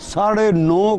9.5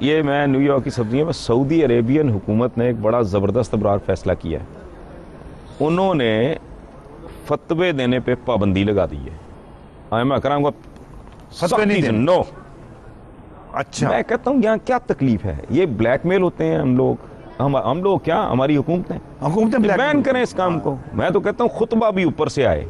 یہ میں new York کی سبزیاں میں سعودی عربین حکومت نے ایک بڑا زبردست ابرار فیصلہ کیا ہے. انہوں نے فتوے دینے پہ پابندی لگا دی ہے. ائمہ کرام کو فتوے نہیں دینے. نو. اچھا میں کہتا ہوں یہاں کیا تکلیف ہے؟ یہ بلیک میل ہوتے ہیں ہم لوگ کیا ہماری حکومتیں حکومتیں بین کریں اس کام کو. میں تو کہتا ہوں خطبہ بھی اوپر سے آئے.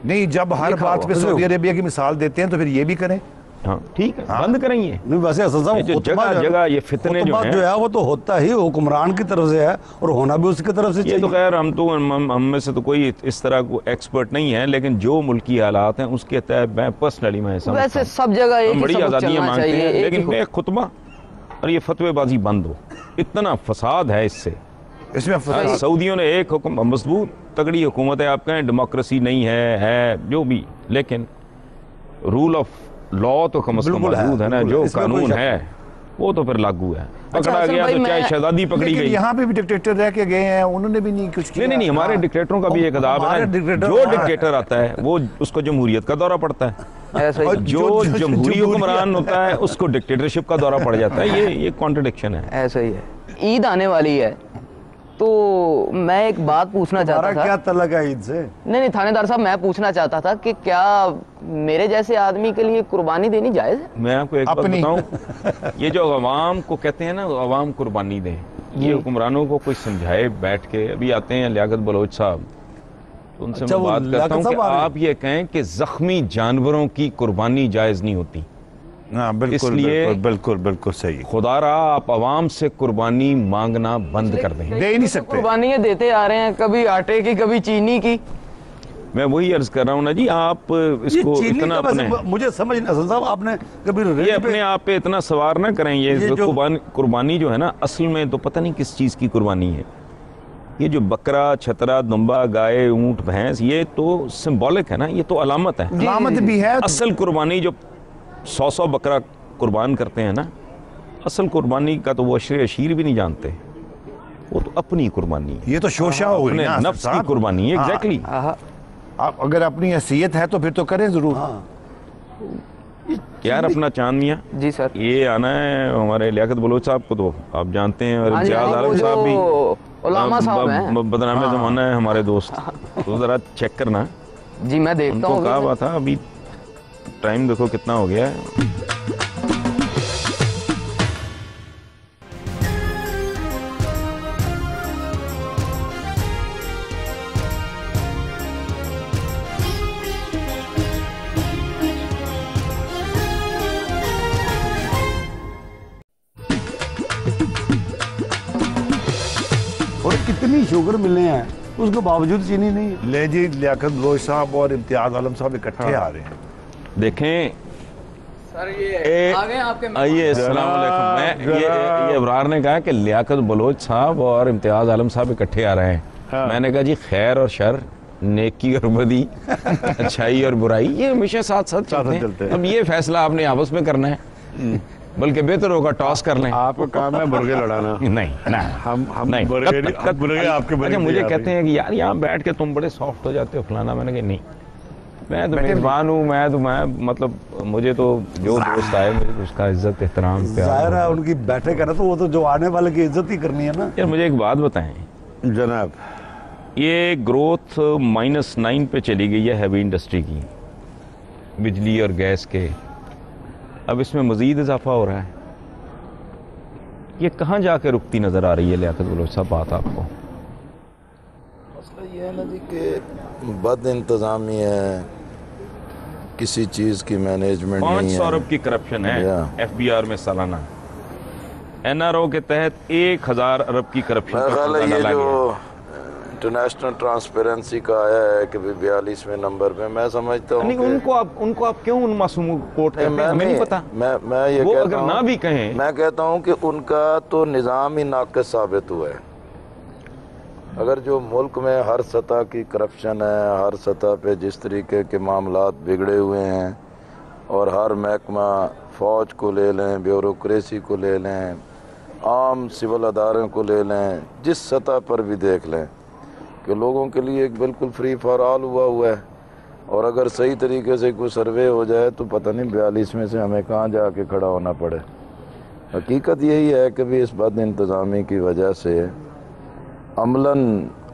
نہیں، جب ہر بات پہ سعودی عربیہ کی مثال دیتے ہیں تو پھر یہ بھی کریں. ہاں ٹھیک ہے، بند کریں یہ. نہیں ویسے حسن صاحب یہ جو خطبہ جگہ جگہ یہ فتنے جو خطبہ ہیں جو ہے وہ تو ہوتا ہی حکمران کی طرف سے ہے اور ہونا بھی اس کی طرف سے یہ تو چاہیے. خیر ہم میں سے تو کوئی اس طرح کو ایکسپرٹ نہیں ہے، لیکن جو ملکی حالات ہیں اس کے تحت میں پرسنلی میں سمجھتا ویسے ہوں سب جگہ ایک ہم ہی بڑی سبق آزادیاں چلنا مانگتے چاہیے، ہیں، ایک لیکن ہی میں خطبہ اور یہ فتوے بازی بند ہو. اتنا فساد ہے اس سے. اس میں سعودیوں نے ایک حکم مضبوط تگڑی حکومت ہے، آپ کہیں ڈیموکریسی نہیں ہے جو بھی، لیکن رول آف لا تو کم از کم بالکل ہے، موجود ہے نا. بالکل جو ہے، اس میں کوئی قانون شک ہے وہ تو پھر لاگو ہے. پکڑا حسن گیا بھائی تو چاہے میں- شہزادی پکڑی لیکن گئی. یہاں پہ بھی ڈکٹیٹر رہ کے گئے ہیں، انہوں نے بھی نہیں کچھ کیا. نہیں ہمارے ڈکٹیٹروں کا بھی ایک عذاب ہے ہمارے نا. ڈکٹیٹر- جو ڈکٹیٹر آتا ہے وہ اس کو جمہوریت کا دورہ پڑتا ہے، ایسا ہی اور جو جمہوری حکمران ہوتا ہے اس کو ڈکٹیٹرشپ کا دورہ پڑ جاتا ہے. یہ کانٹرڈکشن ہے. ایسا ہی ہے. عید آنے والی ہے تو میں ایک بات پوچھنا چاہتا ہمارا تھا. کیا تعلق ہے عید سے؟ نہیں تھانے دار صاحب، میں پوچھنا چاہتا تھا کہ کیا میرے جیسے آدمی کے لیے قربانی دینی جائز ہے؟ میں آپ کو ایک بات اپنی بتاؤں، یہ جو عوام کو کہتے ہیں نا عوام قربانی دیں، یہ حکمرانوں کو کوئی سمجھائے بیٹھ کے. ابھی آتے ہیں لیاقت بلوچ صاحب، تو ان سے اچھا، میں وہ بات کرتا لیاقت ہوں کہ صاحب آ رہے ہیں؟ آپ یہ کہیں کہ زخمی جانوروں کی قربانی جائز نہیں ہوتی. ہاں اس بالکل لیے بالکل صحیح. خدا را آپ عوام سے قربانی مانگنا بند کر دیں. دے ہی نہیں سکتے. قربانیاں دیتے آ رہے ہیں، کبھی آٹے کی کبھی چینی کی. میں وہی عرض کر رہا ہوں نا جی، آپ اس یہ کو چینی اتنا کا اپنے مجھے سمجھ نہیں حسن صاحب، آپ نے کبھی یہ ریٹ اپنے پہ آپ پہ اتنا سوار نہ کریں. یہ یہ جو- قربانی جو ہے نا اصل میں تو پتہ نہیں کس چیز کی قربانی ہے. یہ جو بکرا، چھترا، دمبا، گائے، اونٹ، بھینس، یہ تو سمبولک ہے نا، یہ تو علامت ہے. علامت بھی ہے. اصل قربانی جو 100 بکرا قربان کرتے ہیں نا، اصل قربانی کا تو وہ اشیر بھی نہیں جانتے. وہ تو اپنی قربانی ہے، یہ تو شوشا ہو گئی اپنے نا نفس کی صاحب. قربانی ہے. ایگزیکٹلی. آپ اگر اپنی حیثیت ہے تو پھر تو کریں ضرور. یار اپنا چاند میاں جی سر. یہ آنا ہے ہمارے لیاقت بلوچ صاحب کو تو آپ جانتے ہیں، اور ہاں جی، امتیاز وہ عالم صاحب بھی جو علامہ صاحب ہیں. بدنام زمانہ ہے ہمارے دوست. تو ذرا چیک کرنا. جی میں ان دیکھتا کو ہوں. کہا ہوا تھا، ابھی ٹائم دیکھو کتنا ہو گیا ہے. اور کتنی شوگر ملے ہیں اس کے باوجود چینی نہیں ہے. لے جی، لیاقت بلوچ صاحب اور امتیاز عالم صاحب اکٹھے آ رہے ہیں. دیکھیں سر یہ آ گئے آپ کے آئیے، السلام علیکم. یہ ابرار نے کہا کہ لیاقت بلوچ صاحب اور امتیاز عالم صاحب اکٹھے آ رہے ہیں. میں نے کہا جی خیر اور شر، نیکی اور بدی، اچھائی اور برائی، یہ ہمیشہ ساتھ ساتھ چلتے ہیں. اب یہ فیصلہ آپ نے آپس میں کرنا ہے، بلکہ بہتر ہوگا ٹاس کر لیں. آپ کا کام ہے برگے لڑانا. نہیں ہم نہیں. برگے آپ کے اچھا مجھے کہتے ہیں کہ یار یہاں بیٹھ کے تم بڑے سافٹ ہو جاتے ہو فلانا. میں نے کہا نہیں، میں تو میزبان ہوں. میں مطلب مجھے تو جو دوست آئے مجھے اس کا عزت احترام پیار. ظاہر ہے ان کی بیٹھے کرنا تو وہ تو جو آنے والے کی عزت ہی کرنی ہے نا. یار مجھے ایک بات بتائیں، جناب یہ گروتھ -9 پہ چلی گئی ہے ہیوی انڈسٹری کی، بجلی اور گیس کے. اب اس میں مزید اضافہ ہو رہا ہے. یہ کہاں جا کے رکتی نظر آ رہی ہے لیاقت بلوچ صاحب بات آپ کو؟ مسئلہ یہ ہے نا جی کہ بد انتظامی ہے، کسی چیز کی مینجمنٹ نہیں 500 ہے. ارب کی کرپشن ہے Yeah. FBR میں سالانہ. NRO کے تحت 1000 ارب کی کرپشن میرا کا خیال ہے خزانہ یہ لا گیا. جو انٹرنیشنل ٹرانسپیرنسی کا آیا ہے کہ 42ویں نمبر پہ، میں سمجھتا ہوں نہیں، ان کو آپ کیوں ان معصوموں کو کوٹ کرتے ہیں؟ ہمیں نہیں پتا. میں یہ وہ کہتا اگر ہوں، نہ بھی کہیں، میں کہتا ہوں کہ ان کا تو نظام ہی ناقص ثابت ہوا ہے. اگر جو ملک میں ہر سطح کی کرپشن ہے، ہر سطح پہ جس طریقے کے معاملات بگڑے ہوئے ہیں، اور ہر محکمہ، فوج کو لے لیں، بیوروکریسی کو لے لیں، عام سول اداروں کو لے لیں، جس سطح پر بھی دیکھ لیں کہ لوگوں کے لیے ایک بالکل فری فار آل ہوا ہے. اور اگر صحیح طریقے سے کوئی سروے ہو جائے تو پتہ نہیں 42 میں سے ہمیں کہاں جا کے کھڑا ہونا پڑے. حقیقت یہی ہے کہ بھی اس بد انتظامی کی وجہ سے عملاً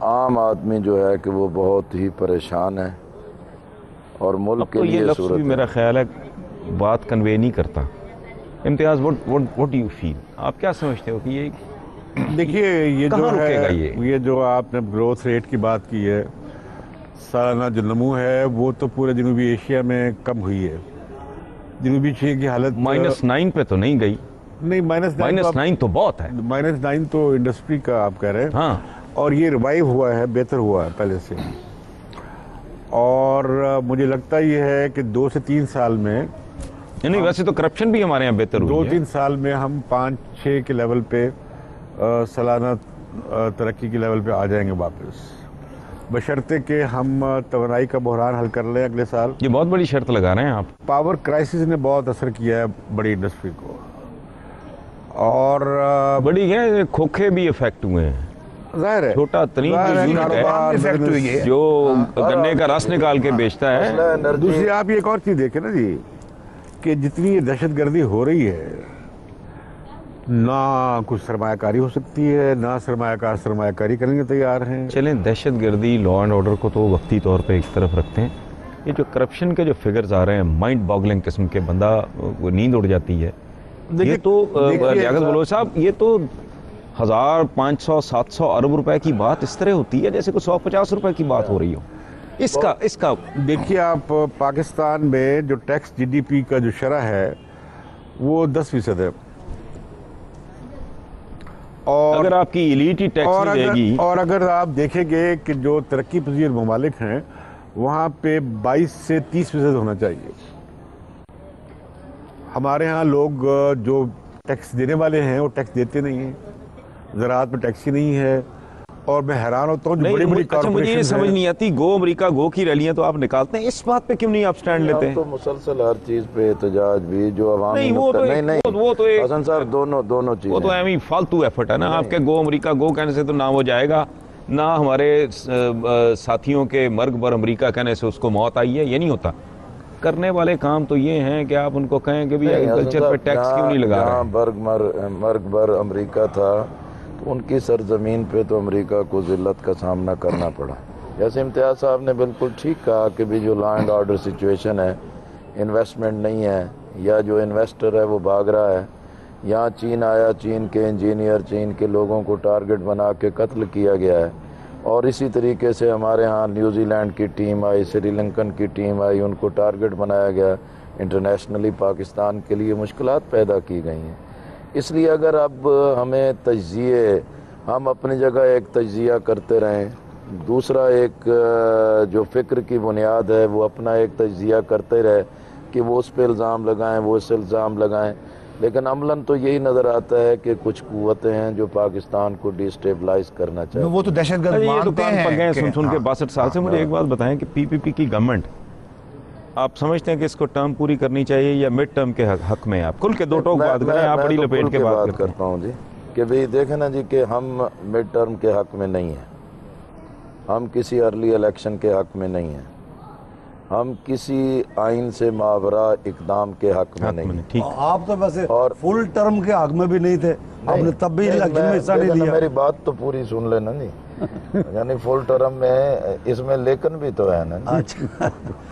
عام آدمی جو ہے کہ وہ بہت ہی پریشان ہے اور ملک اب کے تو یہ لیے لفظ صورت بھی میرا خیال ہے بات کنوے نہیں کرتا. امتیاز what do you feel؟ آپ کیا سمجھتے ہو کہ یہ دیکھیے یہ کہاں جو رکے گا ہے یہ؟ جو آپ نے گروتھ ریٹ کی بات کی ہے، سالانہ جو نمو ہے وہ تو پورے جنوبی ایشیا میں کم ہوئی ہے. جنوبی ایشیا کی حالت -9 پہ تو نہیں گئی. نہیں -9 تو بہت ہے. -9 تو انڈسٹری کا آپ کہہ رہے ہیں. ہاں اور یہ ریوائیو ہوا ہے، بہتر ہوا ہے پہلے سے. اور مجھے لگتا یہ ہے کہ 2 سے 3 سال میں نہیں ویسے تو کرپشن بھی ہمارے یہاں بہتر ہوئی ہے. 2-3 سال میں ہم 5-6 کے لیول پہ سالانہ ترقی کے لیول پہ آ جائیں گے واپس، بشرطے کہ ہم توانائی کا بحران حل کر لیں اگلے سال. یہ بہت بڑی شرط لگا رہے ہیں آپ. پاور کرائسس نے بہت اثر کیا ہے بڑی انڈسٹری کو، اور بڑی ہے کھوکھے بھی افیکٹ ہوئے ہیں. ظاہر ہے چھوٹا ترین جو یونٹ کاروبار افیکٹ ہوئی ہے. جو گنے کا رس نکال کے بیچتا ہے. مسئلہ انرجی دوسری آپ یہ ایک اور چیز دیکھیں نا جی کہ جتنی یہ دہشت گردی ہو رہی ہے، نہ کچھ سرمایہ کاری ہو سکتی ہے، نہ سرمایہ کاری کرنے کے تیار ہیں. چلیں دہشت گردی لا اینڈ آرڈر کو تو وقتی طور پہ ایک طرف رکھتے ہیں. یہ جو کرپشن کے جو فگرز آ رہے ہیں مائنڈ باگلنگ قسم کے، بندہ نیند اڑ جاتی ہے. یہ تو لیاقت بلوچ صاحب یہ تو 1000 500 700 ارب روپے کی بات اس طرح ہوتی ہے جیسے کوئی 150 روپے کی بات ہو رہی ہو. اس کا دیکھیے آپ پاکستان میں جو ٹیکس جی ڈی پی کا جو شرح ہے وہ 10% ہے. اور اگر آپ کی ایلیٹ ہی ٹیکس نہیں دے گی، اور اگر آپ دیکھیں گے کہ جو ترقی پذیر ممالک ہیں وہاں پہ 22 سے 30% ہونا چاہیے. ہمارے ہاں لوگ جو ٹیکس دینے والے ہیں وہ ٹیکس دیتے نہیں ہیں، زراعت میں ٹیکس ہی نہیں ہے. اور میں حیران ہوتا ہوں جو بڑی بڑی اچھا مجھے یہ سمجھ نہیں آتی، گو امریکہ گو کی ریلیاں تو آپ نکالتے ہیں، اس بات پہ کیوں نہیں آپ سٹینڈ لیتے ہیں؟ تو مسلسل ہر چیز پہ احتجاج بھی جو عوامی نہیں وہ تو ایک حسن صاحب دونوں چیزیں وہ تو ایویں فالتو ایفرٹ ہے نا. آپ کے گو امریکہ گو کہنے سے تو نہ وہ جائے گا، نہ ہمارے ساتھیوں کے مرگ بر امریکہ کہنے سے اس کو موت آئی ہے. یہ نہیں ہوتا. کرنے والے کام تو یہ ہیں کہ آپ ان کو کہیں کہ بھی ایگریکلچر پہ ٹیکس کیوں نہیں لگا رہے ہیں. مرگ بر امریکہ تھا تو ان کی سرزمین پہ تو امریکہ کو ذلت کا سامنا کرنا پڑا. جیسے امتیاز صاحب نے بالکل ٹھیک کہا کہ بھی جو لا اینڈ آرڈر سچویشن ہے، انویسٹمنٹ نہیں ہے، یا جو انویسٹر ہے وہ بھاگ رہا ہے. یہاں چین آیا، چین کے انجینئر، چین کے لوگوں کو ٹارگٹ بنا کے قتل کیا گیا ہے. اور اسی طریقے سے ہمارے ہاں نیوزی لینڈ کی ٹیم آئی، سری لنکن کی ٹیم آئی، ان کو ٹارگٹ بنایا گیا. انٹرنیشنلی پاکستان کے لیے مشکلات پیدا کی گئی ہیں. اس لیے اگر اب ہمیں ہم اپنی جگہ ایک تجزیہ کرتے رہیں، دوسرا ایک جو فکر کی بنیاد ہے وہ اپنا ایک تجزیہ کرتے رہے کہ وہ اس پہ الزام لگائیں، وہ اس الزام لگائیں، لیکن عملاً تو یہی نظر آتا ہے کہ کچھ قوتیں ہیں جو پاکستان کو ڈی اسٹیبلائز کرنا چاہتے ہیں. وہ تو دہشت گرد یہ تو مانتے کان پک گئے ہیں سن کے 62 سال سے. مجھے ایک بات بتائیں کہ پی پی پی کی گورنمنٹ آپ سمجھتے ہیں کہ اس کو ٹرم پوری کرنی چاہیے یا مڈ ٹرم کے حق میں؟ آپ کھل کے دو ٹوک بات کریں، آپ بڑی لپیٹ کے بات کرتا ہوں جی کہ بھئی دیکھیں نا جی کہ ہم مڈ ٹرم کے حق میں نہیں ہیں، ہم کسی ارلی الیکشن کے حق میں نہیں ہیں، ہم کسی آئین سے ماورا اقدام کے حق میں نہیں ہیں. آپ تو ویسے فل ٹرم کے حق میں بھی نہیں تھے، آپ نے تب بھی الیکشن میں حصہ نہیں لیا. میری بات تو پوری سن لینا جی. یعنی فل ٹرم میں اس میں لیکن بھی تو ہے نا.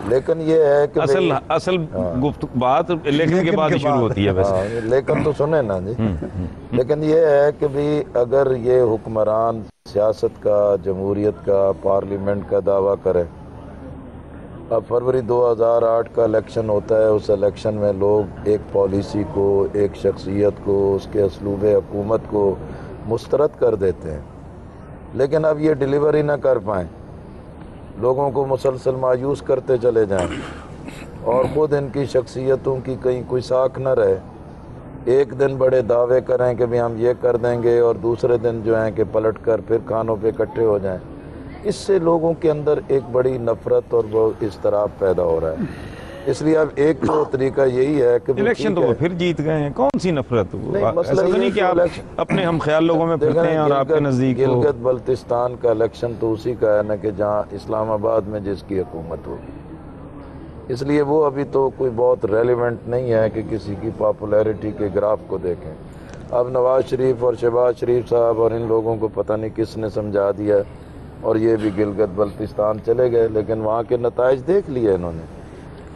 لیکن یہ ہے کہ اصل بات لیکن کے بعد شروع ہوتی ہے ویسے. لیکن تو سنیں نا جی. لیکن یہ ہے کہ بھی اگر یہ حکمران سیاست کا، جمہوریت کا، پارلیمنٹ کا دعویٰ کرے، اب فروری 2008 کا الیکشن ہوتا ہے، اس الیکشن میں لوگ ایک پالیسی کو، ایک شخصیت کو، اس کے اسلوب حکومت کو مسترد کر دیتے ہیں، لیکن اب یہ ڈیلیوری نہ کر پائیں، لوگوں کو مسلسل مایوس کرتے چلے جائیں اور خود ان کی شخصیتوں کی کہیں کوئی ساکھ نہ رہے. ایک دن بڑے دعوے کریں کہ بھی ہم یہ کر دیں گے اور دوسرے دن جو ہیں کہ پلٹ کر پھر کھانوں پہ اکٹھے ہو جائیں. اس سے لوگوں کے اندر ایک بڑی نفرت اور بہت اضطراب پیدا ہو رہا ہے. اس لیے اب ایک تو طریقہ یہی ہے کہ الیکشن تو وہ پھر جیت گئے ہیں، کون سی نفرت؟ ایسا تو نہیں کہ آپ اپنے ہم خیال لوگوں میں پھرتے ہیں اور آپ کے نزدیک گلگت بلتستان کا الیکشن تو اسی کا ہے نا کہ جہاں اسلام آباد میں جس کی حکومت ہوگی، اس لیے وہ ابھی تو کوئی بہت ریلیونٹ نہیں ہے کہ کسی کی پاپولیرٹی کے گراف کو دیکھیں. اب نواز شریف اور شہباز شریف صاحب اور ان لوگوں کو پتہ نہیں کس نے سمجھا دیا اور یہ بھی گلگت بلتستان چلے گئے، لیکن وہاں کے نتائج دیکھ لیے انہوں نے۔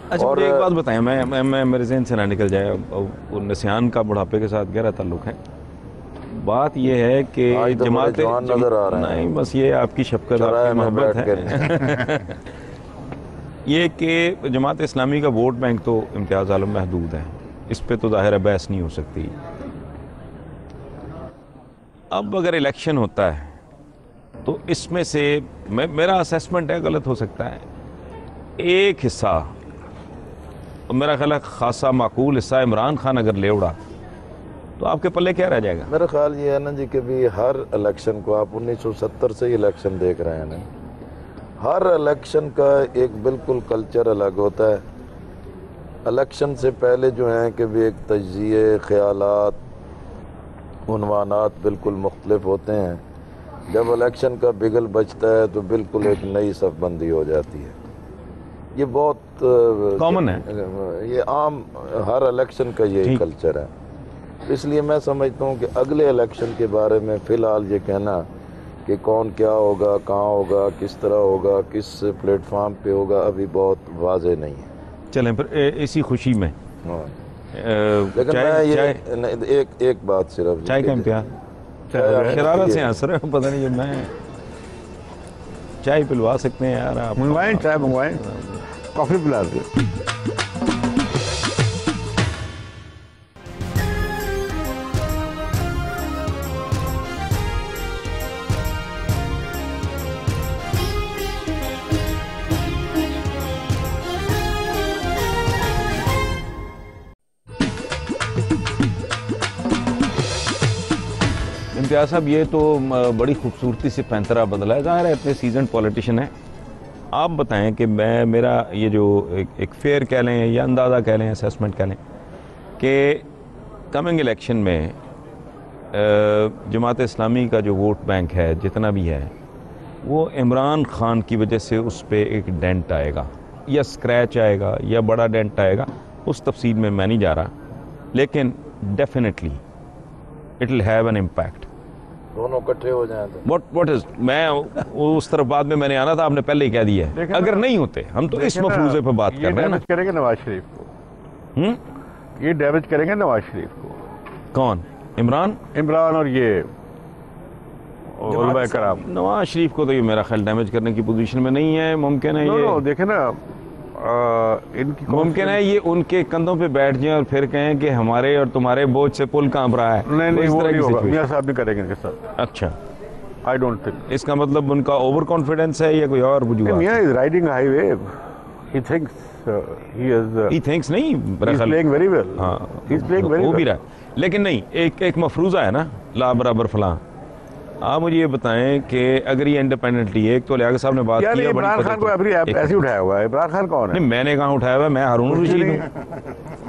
اچھا اور مجھے ایک بات بتائیں، میں میرے ذہن سے نہ نکل جائے، وہ نسیان کا بڑھاپے کے ساتھ گہرا تعلق ہے۔ بات یہ ہے کہ آج تو جماعت بڑے جوان نظر آ رہے ہیں۔ نہیں بس یہ آپ کی شفقت، آپ چوراہے کی میں محبت بیٹھ ہے یہ کہ جماعت اسلامی کا ووٹ بینک تو امتیاز عالم محدود ہے، اس پہ تو ظاہر ہے بحث نہیں ہو سکتی۔ اب اگر الیکشن ہوتا ہے تو اس میں سے میرا اسیسمنٹ ہے، غلط ہو سکتا ہے، ایک حصہ میرا خیال ہے خاصا معقول حصہ عمران خان اگر لے اڑا تو آپ کے پلے کیا رہ جائے گا؟ میرا خیال یہ ہے نا جی کہ بھی ہر الیکشن کو آپ 1970 سے ہی الیکشن دیکھ رہے ہیں نا، ہر الیکشن کا ایک بالکل کلچر الگ ہوتا ہے۔ الیکشن سے پہلے جو ہیں کہ بھی ایک تجزیے، خیالات، عنوانات بالکل مختلف ہوتے ہیں۔ جب الیکشن کا بگل بجتا ہے تو بالکل ایک نئی صف بندی ہو جاتی ہے۔ یہ بہت کامن ہے، یہ عام ہر الیکشن کا یہی کلچر ہے۔ اس لیے میں سمجھتا ہوں کہ اگلے الیکشن کے بارے میں فی الحال یہ کہنا کہ کون کیا ہوگا، کہاں ہوگا، کس طرح ہوگا، کس پلیٹ فارم پہ ہوگا، ابھی بہت واضح نہیں ہے۔ چلیں پھر اسی خوشی میں لیکن میں یہ ایک بات صرف، چائے کا امتیاز شرارت سے ہنس رہے ہو، پتہ نہیں، میں چائے پلوا سکتے ہیں یار آپ؟ منگوائیں چائے، منگوائیں، کافی پلا دیں۔ امتیاز صاحب یہ تو بڑی خوبصورتی سے پینترا بدلا ہے، ظاہر ہے اتنے سیزنڈ پولیٹیشین ہیں۔ آپ بتائیں کہ میرا یہ جو ایک فیئر کہہ لیں یا اندازہ کہہ لیں، اسیسمنٹ کہہ لیں کہ کمنگ الیکشن میں جماعت اسلامی کا جو ووٹ بینک ہے جتنا بھی ہے وہ عمران خان کی وجہ سے اس پہ ایک ڈینٹ آئے گا، یا اسکریچ آئے گا یا بڑا ڈینٹ آئے گا، اس تفصیل میں نہیں جا رہا، لیکن definitely it will have an impact. دونوں اکٹھے ہو جائیں تو واٹ از، میں اس طرف بعد میں نے آنا تھا، آپ نے پہلے ہی کہہ دیا ہے اگر نہیں ہوتے، ہم تو اس مفروضے پہ بات کر رہے ہیں نا۔ یہ ڈیمیج کریں گے نواز شریف کو، یہ ڈیمیج کریں گے نواز شریف کو۔ کون؟ عمران اور یہ علماء کرام۔ نواز شریف کو تو یہ میرا خیال ڈیمیج کرنے کی پوزیشن میں نہیں ہے، ممکن ہے یہ دیکھیں نا، ان کی ممکن ہے یہ ان کے کندھوں پہ بیٹھ جائیں اور پھر کہیں کہ ہمارے اور تمہارے بوجھ سے پل کانپ رہا ہے۔ نہیں وہ نہیں ہوگا، میاں صاحب نہیں کریں گے ان کے ساتھ۔ اچھا، آئی ڈونٹ تھنک۔ اس کا مطلب ان کا اوور کانفیڈنس ہے یا کوئی اور وجوہات؟ میاں is riding high wave, he thinks he thinks نہیں، پلئنگ ویری ویل، ہاں ہی از پلئنگ ویری وہ بھی ویل۔ رہا، لیکن نہیں، ایک مفروضہ ہے نا، لا برابر فلاں۔ آپ مجھے یہ بتائیں کہ اگر یہ انڈیپینڈنٹلی، ایک تو لیاقت صاحب نے بات یار کی، عمران خان کو ابھی ایسے ہی اٹھایا ہوا ہے۔ عمران خان کون ہے؟ نہیں میں نے کہاں اٹھایا ہوا ہے، میں ہارون الرشید ہوں۔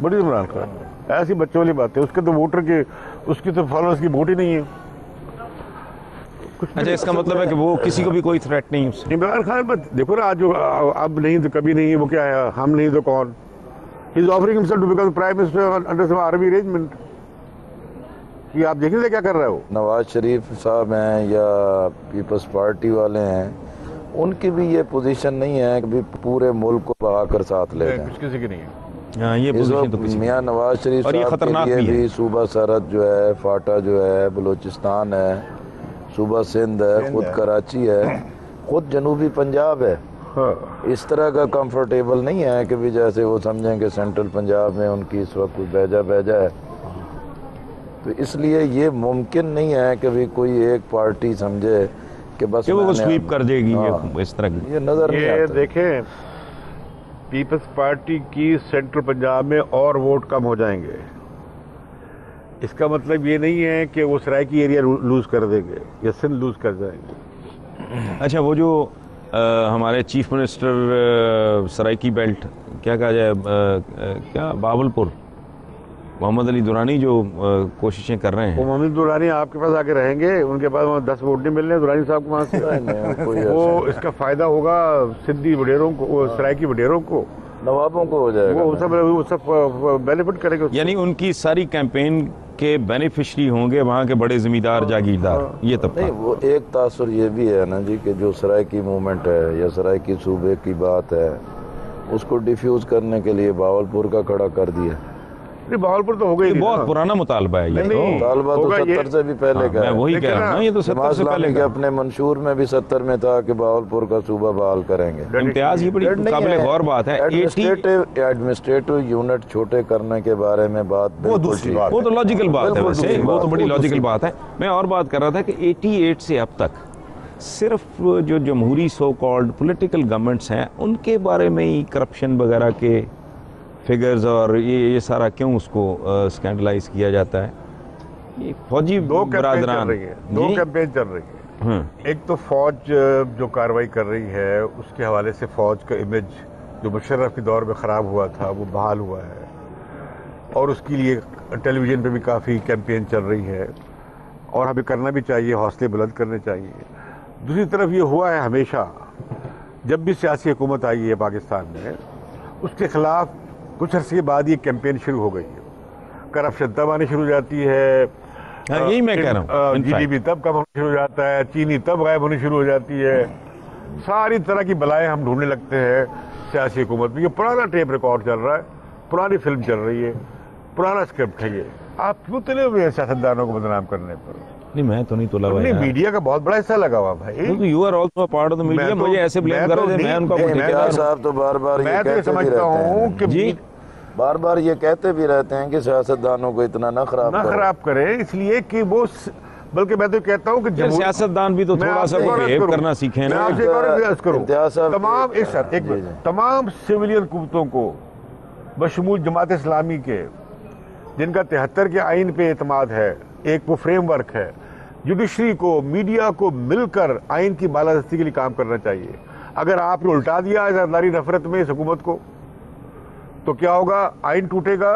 بڑی عمران خان ایسی بچوں والی بات ہے، اس کے تو ووٹر کے، اس کی تو فالوورز کی ووٹ ہی نہیں ہے۔ اچھا، اس کا مطلب ہے کہ وہ کسی کو بھی کوئی تھریٹ نہیں اس سے؟ عمران خان بس دیکھو نا، آج جو اب نہیں تو کبھی نہیں، وہ کیا ہے، ہم نہیں تو کون؟ He is offering himself to become prime minister under some army arrangement. یہ آپ دیکھیں کیا کر رہا ہے وہ۔ نواز شریف صاحب ہیں یا پیپلز پارٹی والے ہیں، ان کی بھی یہ پوزیشن نہیں ہے کہ بھی پورے ملک کو بہا کر ساتھ لے جائیں۔ کسی کی نہیں ہے۔ ہاں یہ اس پوزیشن تو وقت کسی میاں نواز شریف اور یہ صاحب کے خطرناک لیے بھی ہے۔ بھی صوبہ سرحد جو ہے، فاٹا جو ہے، بلوچستان ہے، صوبہ سندھ ہے، خود کراچی ہے، خود جنوبی پنجاب ہے۔ اس طرح کا کمفرٹیبل نہیں ہے کہ بھی جیسے وہ سمجھیں کہ سینٹرل پنجاب میں ان کی اس وقت کوئی بیجا ہے۔ تو اس لیے یہ ممکن نہیں ہے کہ بھی کوئی ایک پارٹی سمجھے کہ بس کہ وہ میں نے- سویپ کر دے گی ہاں، اس طرح کی۔ یہ نظر نہیں یہ آتا۔ دیکھیں، پیپلز پارٹی کی سینٹرل پنجاب میں اور ووٹ کم ہو جائیں گے، اس کا مطلب یہ نہیں ہے کہ وہ سرائکی ایریا لوز کر دیں گے یا سندھ لوز کر جائیں گے۔ اچھا، وہ جو ہمارے چیف منسٹر سرائکی بیلٹ کیا کہا جائے، کیا باولپور، محمد علی دورانی جو کوششیں کر رہے وہ ہیں، محمد دورانی آپ کے پاس آ کے رہیں گے، ان کے پاس وہاں 10 ووٹ نہیں ملنے دورانی صاحب کو وہاں سے۔ نہیں، کوئی وہ ایسا اس کا فائدہ ہوگا سندھی وڈیروں کو، وہ سرائکی وڈیروں کو، نوابوں کو ہو جائے گا۔ وہ سب بینیفٹ کرے گا۔ یعنی ان کی ساری کیمپین کے بینیفیشری ہوں گے وہاں کے بڑے زمیندار جاگیردار، یہ طبقہ۔ نہیں، وہ ایک تاثر یہ بھی ہے نا جی کہ جو سرائکی موومنٹ ہے یا سرائکی صوبے کی بات ہے اس کو ڈیفیوز کرنے کے لیے بہاولپور کا کھڑا کر دیا۔ نہیں بہاولپور تو ہو گئی یہ بہت پرانا مطالبہ ہے، یہ تو طالبہ تو ہوگا یہ۔ 70 سے بھی پہلے کا میں ہے۔ وہی کہہ رہا ہوں نا، یہ تو 70 سے پہلے کے کا۔ اپنے منشور میں بھی 70 میں تھا کہ بہاولپور کا صوبہ بحال کریں گے۔ امتیاز یہ بڑی قابل غور بات ہے۔ ایڈمنسٹریٹو یونٹ چھوٹے کرنے کے بارے میں بات بالکل ٹھیک ہے۔ وہ تو لاجیکل بات ہے، بالکل ویسے دوسری وہ تو بات، بڑی وہ لاجیکل دوسری بات ہے۔ میں اور بات کر رہا تھا کہ 88 سے اب تک صرف جو جمہوری سو کالڈ پولیٹیکل گورنمنٹس ہیں ان کے بارے میں ہی کرپشن وغیرہ کے فگرز اور یہ سارا کیوں اس کو اسکینڈلائز کیا جاتا ہے؟ یہ فوجی دو کیمپین چل برادران، رہی ہے، دو کیمپین چل رہی ہے۔ ایک تو فوج جو کارروائی کر رہی ہے اس کے حوالے سے فوج کا امیج جو مشرف کے دور میں خراب ہوا تھا وہ بحال ہوا ہے، اور اس کے لیے ٹیلی ویژن پہ بھی کافی کیمپین چل رہی ہے، اور ہمیں کرنا بھی چاہیے، حوصلے بلند کرنے چاہیے۔ دوسری طرف یہ ہوا ہے ہمیشہ جب بھی سیاسی حکومت آئی ہے پاکستان میں، اس کے خلاف کچھ عرصے کے بعد یہ کیمپین شروع ہو گئی ہے، کرپشن تب آنی شروع ہو جاتی ہے، یہی میں کہہ رہا ہوں، جی ڈی پی تب کم ہونا شروع ہو جاتا ہے، چینی تب غائب ہونی شروع ہو جاتی ہے، ساری طرح کی بلائیں ہم ڈھونڈنے لگتے ہیں سیاسی حکومت میں۔ یہ پرانا ٹیپ ریکارڈ چل رہا ہے، پرانی فلم چل رہی ہے، پرانا اسکرپٹ ہے یہ۔ آپ کیوں تلے ہوئے ہیں سیاستدانوں کو بدنام کرنے پر؟ نہیں میں تو نہیں تولا ہوا نہیں، یار۔ میڈیا کا بہت بڑا حصہ لگا ہوا بھائی۔ You are also part of the media, مجھے ایسے بلیم کرو میں ان کا امتیاز صاحب تو بار بار میں یہ تو یہ کہتے بھی سمجھتا ہوں رہتے کہ جی بار بار یہ کہتے بھی رہتے ہیں کہ سیاستدانوں کو اتنا نہ خراب نہ کرو۔ خراب کرے، اس لیے کہ وہ بلکہ میں تو کہتا ہوں کہ سیاستدان بھی تو میں تھوڑا آپ سا سے ایک اور عرض بہیو کروں۔ کرنا سیکھیں میں نا۔ آپ سے ایک اور عرض کروں۔ امتیاز صاحب تمام ایک ساتھ ایک جی جی۔ تمام سویلین قوتوں کو بشمول جماعت اسلامی کے، جن کا 73 کے آئین پہ اعتماد ہے، ایک وہ فریم ورک ہے، جوڈیشری کو، میڈیا کو مل کر آئین کی بالادستی کے لیے کام کرنا چاہیے۔ اگر آپ نے الٹا دیا ازاداری نفرت میں اس حکومت کو تو کیا ہوگا؟ آئین ٹوٹے گا،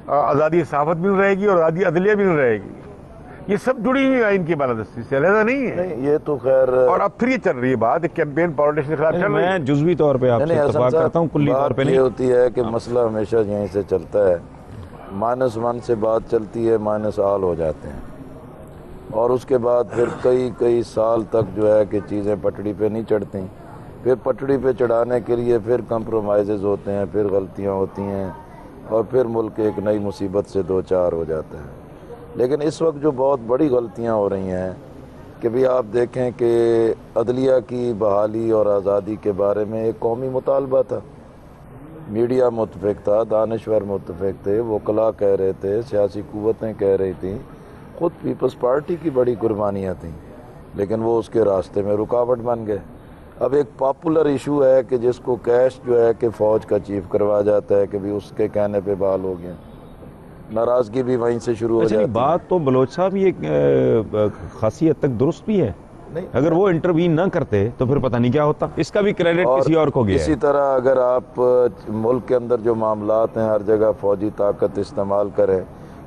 آزادی صحافت بھی نہیں رہے گی اور آزادی عدلیہ بھی نہیں رہے گی۔ یہ سب جڑی ہوئی آئین کی بالادستی سے، علیحدہ نہیں ہے۔ نہیں یہ تو خیر، اور اب پھر یہ چل رہی ہے بات، ایک کیمپین پالیٹیشن کے خلاف چل رہی میں ہے۔ جزوی طور پہ آپ سے نہیں حسن اتفاق صاحب، کرتا ہوں، کلی طور بات پہ یہ نہیں۔ ہوتی ہے کہ مسئلہ ہمیشہ یہیں سے چلتا ہے، -1 سے بات چلتی ہے -آل ہو جاتے ہیں، اور اس کے بعد پھر کئی سال تک جو ہے کہ چیزیں پٹڑی پہ نہیں چڑھتی، پھر پٹڑی پہ چڑھانے کے لیے پھر کمپرومائزز ہوتے ہیں، پھر غلطیاں ہوتی ہیں، اور پھر ملک ایک نئی مصیبت سے دوچار ہو جاتا ہے۔ لیکن اس وقت جو بہت بڑی غلطیاں ہو رہی ہیں کہ بھی آپ دیکھیں کہ عدلیہ کی بحالی اور آزادی کے بارے میں ایک قومی مطالبہ تھا، میڈیا متفق تھا، دانشور متفق تھے، وکلاء کہہ رہے تھے، سیاسی قوتیں کہہ رہی تھیں، خود پیپلز پارٹی کی بڑی قربانیاں تھیں، لیکن وہ اس کے راستے میں رکاوٹ بن گئے۔ اب ایک پاپولر ایشو ہے کہ جس کو کیش جو ہے کہ فوج کا چیف کروا جاتا ہے کہ بھی اس کے کہنے پہ بحال ہو گیا، ناراضگی بھی وہیں سے شروع ہو اچھا جاتی نہیں، بات تو بلوچ صاحب یہ خاصی حد تک درست بھی ہے، نہیں۔ اگر وہ انٹروین نہ کرتے تو پھر پتہ نہیں کیا ہوتا۔ اس کا بھی کریڈٹ کسی اور کو گیا اسی ہے۔ طرح اگر آپ ملک کے اندر جو معاملات ہیں ہر جگہ فوجی طاقت استعمال کریں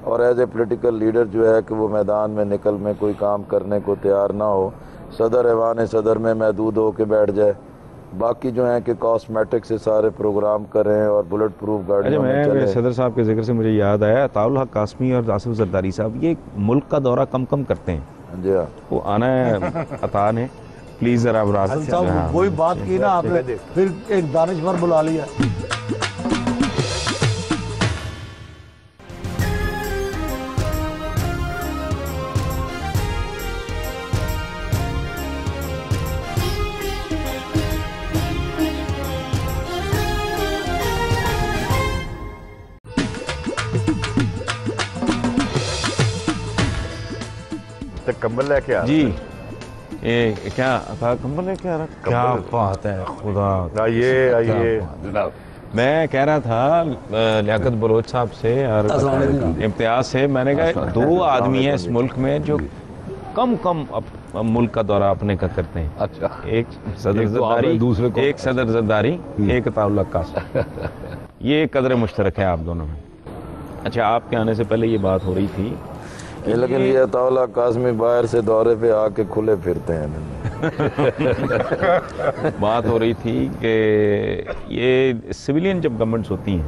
اور ایز اے پولیٹیکل لیڈر جو ہے کہ وہ میدان میں نکل میں کوئی کام کرنے کو تیار نہ ہو، صدر ایوان صدر میں محدود ہو کے بیٹھ جائے، باقی جو ہیں کہ کاسمیٹک سے سارے پروگرام کریں اور بلٹ پروف اچھا گاڑیوں میں میں چلیں۔ صدر صاحب کے ذکر سے مجھے یاد آیا، عطاء الحق قاسمی اور آصف زرداری صاحب یہ ملک کا دورہ کم کرتے ہیں، جی ہاں، وہ آنا ہے عطا نے، پلیز ذرا برات حسن صاحب وہی بات کی نا آپ نے، پھر ایک دانشور بلا لیا۔ کمبل لے کے آ جی کیا عطا کمبل ہے کیا رہا؟ کیا بات ہے، خدا آئیے آئیے جناب۔ میں کہہ رہا تھا لیاقت بلوچ صاحب سے اور امتیاز سے، میں نے کہا 2 آدمی ہیں اس ملک میں جو کم ملک کا دورہ اپنے کا کرتے ہیں، اچھا، ایک صدر زرداری، دوسرے کو ایک صدر زرداری، ایک عطاء الحق قاسمی، یہ قدر مشترک ہے آپ دونوں میں۔ اچھا آپ کے آنے سے پہلے یہ بات ہو رہی تھی، لیکن یہ عطاء اللہ قاسمی باہر سے دورے پہ آ کے کھلے پھرتے ہیں۔ بات ہو رہی تھی کہ یہ سویلین جب گورنمنٹس ہوتی ہیں،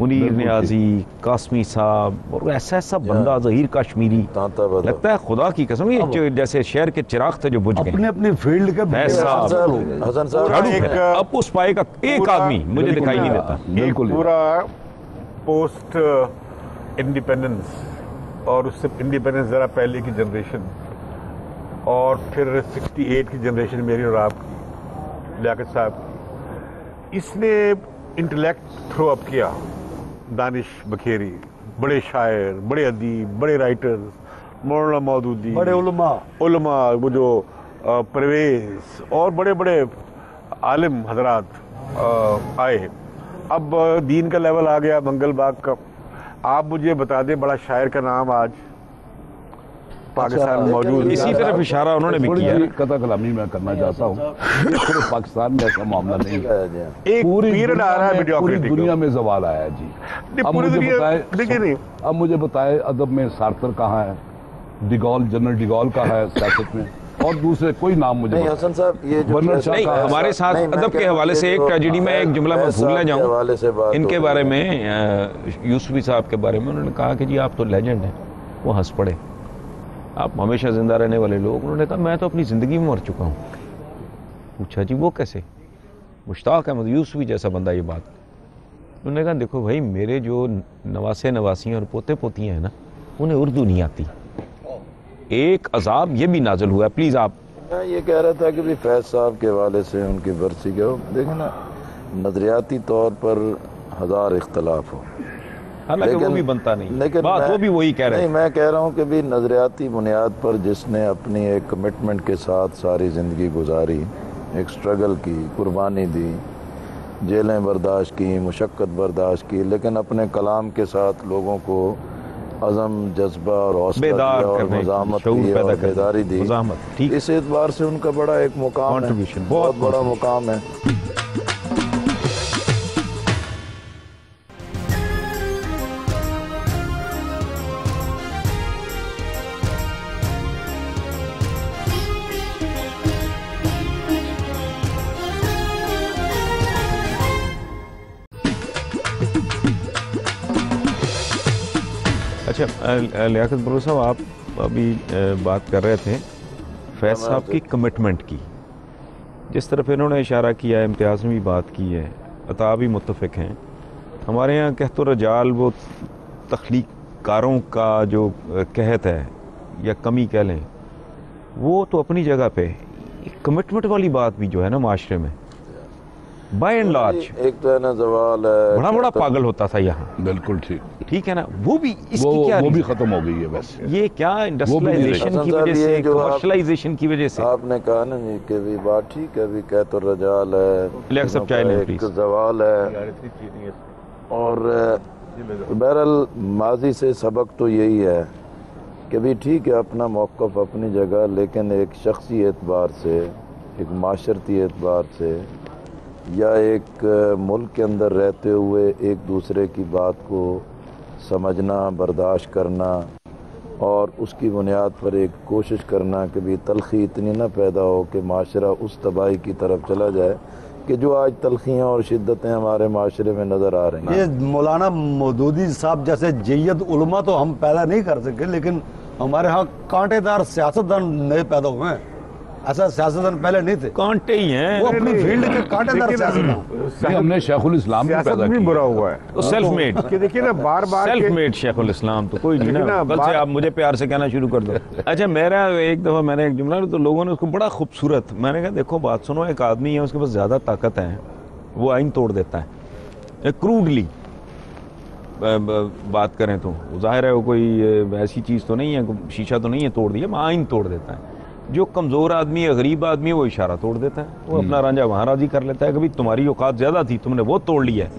منیر نیازی, قاسمی صاحب, اور ایسا ایسا بندہ ظہیر کشمیری, تانتا بدر. لگتا ہے خدا کی قسم یہ جیسے شہر کے چراغ تھے جو بجھ گئے. اپنے اپنے فیلڈ کا فیض صاحب حسن صاحب جھاڑو ہے. اب اس پائے کا ایک آدمی مجھے دکھائی نہیں دیتا. بالکل پورا پوسٹ انڈیپینڈنس اور اس سے انڈیپینڈنس ذرا پہلے کی جنریشن اور پھر 68 کی جنریشن میری اور آپ کی, لیاقت صاحب, اس نے انٹلیکٹ تھرو اپ کیا. دانش بکھیری, بڑے شاعر, بڑے ادیب, بڑے رائٹر, مولانا مودودی, بڑے علماء, وہ جو پرویز اور بڑے بڑے عالم حضرات آئے. اب دین کا لیول آ گیا منگل باغ کا. آپ مجھے بتا دیں بڑا شاعر کا نام آج پاکستان میں موجود ہے. اسی طرف اشارہ انہوں نے بھی تھوڑی کیا. سی قطع کلامی میں کرنا چاہتا ہوں. صرف پاکستان میں ایسا معاملہ نہیں ہے, ایک پیریڈ آ رہا ہے پوری میڈیوکریٹی کا. دنیا میں زوال آیا ہے جی. اب پوری مجھے دنیا بتائے, دیکھیں نہیں, اب مجھے بتائے ادب میں سارتر کہاں ہے, ڈیگول, جنرل ڈیگول کا ہے سیاست میں, اور دوسرے کوئی نام مجھے نہیں حسن صاحب یہ جو ورنر شاہ نہیں, ہمارے ساتھ ادب کے حوالے سے ایک ٹریجڈی میں ایک جملہ میں بھول نہ جاؤں ان کے بارے میں. یوسفی صاحب کے بارے میں انہوں نے کہا کہ جی آپ تو لیجنڈ ہیں. وہ ہنس پڑے, آپ ہمیشہ زندہ رہنے والے لوگ. انہوں نے کہا میں تو اپنی زندگی میں مر چکا ہوں. پوچھا جی وہ کیسے؟ مشتاق احمد یوسفی جیسا بندہ یہ بات. انہوں نے کہا دیکھو بھائی, میرے جو نواسے نواسیاں اور پوتے پوتیاں ہیں نا, انہیں اردو نہیں آتی. ایک عذاب یہ بھی نازل ہوا ہے. پلیز آپ. میں یہ کہہ رہا تھا کہ بھی فیض صاحب کے حوالے سے ان کی برسی کے دیکھیں نا, نظریاتی طور پر ہزار اختلاف ہو, حالانکہ وہ بھی بنتا نہیں, بات وہ بھی وہی کہہ رہے نہیں, ہیں. میں کہہ رہا ہوں کہ بھی نظریاتی بنیاد پر جس نے اپنی ایک کمٹمنٹ کے ساتھ ساری زندگی گزاری, ایک سٹرگل کی, قربانی دی, جیلیں برداشت کی, مشقت برداشت کی, لیکن اپنے کلام کے ساتھ لوگوں کو عزم, جذبہ اور حوصلہ دیا اور مزاحمت کی اور بیداری دی. اس اعتبار سے ان کا بڑا ایک مقام ہے, بہت بڑا مقام ہے. اچھا لیاقت برو صاحب, آپ ابھی بات کر رہے تھے فیض صاحب کی کمٹمنٹ کی. جس طرف انہوں نے اشارہ کیا ہے, امتیاز نے بھی بات کی ہے, عطا بھی متفق ہیں. ہمارے یہاں کہت الرجال وہ تخلیق کاروں کا جو قحط ہے یا کمی کہہ لیں, وہ تو اپنی جگہ پہ. کمٹمنٹ والی بات بھی جو ہے نا معاشرے میں بائی اینڈ لارج, ایک تو ہے نا زوال ہے, بڑا بڑا پاگل ہوتا تھا یہاں. بالکل ٹھیک, ٹھیک ہے نا, وہ بھی اس کی کیا وہ بھی ختم ہو گئی ہے. ویسے یہ کیا انڈسٹریلائزیشن کی وجہ سے, کمرشلائزیشن کی وجہ سے. آپ نے کہا نا جی کہ بھی بات ٹھیک ہے, بھی کہت الرجال ہے, ایک زوال ہے, اور بہرحال ماضی سے سبق تو یہی ہے کہ بھی ٹھیک ہے اپنا موقف اپنی جگہ, لیکن ایک شخصی اعتبار سے, ایک معاشرتی اعتبار سے, یا ایک ملک کے اندر رہتے ہوئے ایک دوسرے کی بات کو سمجھنا, برداشت کرنا, اور اس کی بنیاد پر ایک کوشش کرنا کہ بھی تلخی اتنی نہ پیدا ہو کہ معاشرہ اس تباہی کی طرف چلا جائے کہ جو آج تلخیاں اور شدتیں ہمارے معاشرے میں نظر آ رہی ہیں. یہ مولانا مودودی صاحب جیسے جید علماء تو ہم پیدا نہیں کر سکے, لیکن ہمارے ہاں کانٹے دار سیاستدان نئے پیدا ہوئے ہیں. ایسا سیاستدان پہلے نہیں تھے, کانٹے ہی ہیں, وہ اپنے فیلڈ کے کانٹے دار سیاستدان. ہم نے شیخ الاسلام کو پیدا بھی کیا. برا ہوا ہے تو سیلف میڈ, کہ دیکھیے نا بار بار سیلف میڈ شیخ الاسلام تو کوئی نہیں نا. کل سے آپ مجھے پیار سے کہنا شروع کر دو. اچھا میرا ایک دفعہ میں نے ایک جملہ, تو لوگوں نے اس کو بڑا خوبصورت, میں نے کہا دیکھو بات سنو, ایک آدمی ہے اس کے پاس زیادہ طاقت ہے, وہ آئین توڑ دیتا ہے. کروڈلی بات کریں تو ظاہر ہے وہ کوئی ایسی چیز تو نہیں ہے, شیشہ تو نہیں ہے توڑ دیا, آئین توڑ دیتا ہے. جو کمزور آدمی ہے, غریب آدمی ہے, وہ اشارہ توڑ دیتا ہے, وہ اپنا رانجھا وہاں راضی کر لیتا ہے کہ تمہاری اوقات زیادہ تھی, تم نے وہ توڑ لیا ہے.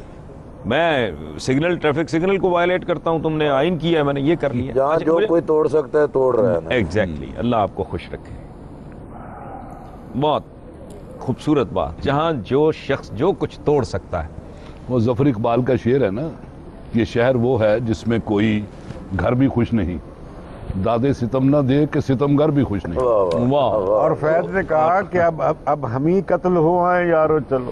میں سگنل, ٹریفک سگنل کو وائلیٹ کرتا ہوں, تم نے آئین کیا ہے, میں نے یہ کر لیا. جہاں جو کوئی توڑ سکتا ہے توڑ رہا ہے نا. ایگزیکٹلی, اللہ آپ کو خوش رکھے. بہت خوبصورت بات, جہاں جو شخص جو کچھ توڑ سکتا ہے. وہ ظفر اقبال کا شعر ہے نا, یہ شہر وہ ہے جس میں کوئی گھر بھی خوش نہیں, دادے ستم نہ دے کہ ستمگر بھی خوش نہیں. واہ. اور فیض نے کہا کہ اب ہم ہی قتل ہو آئے یارو, چلو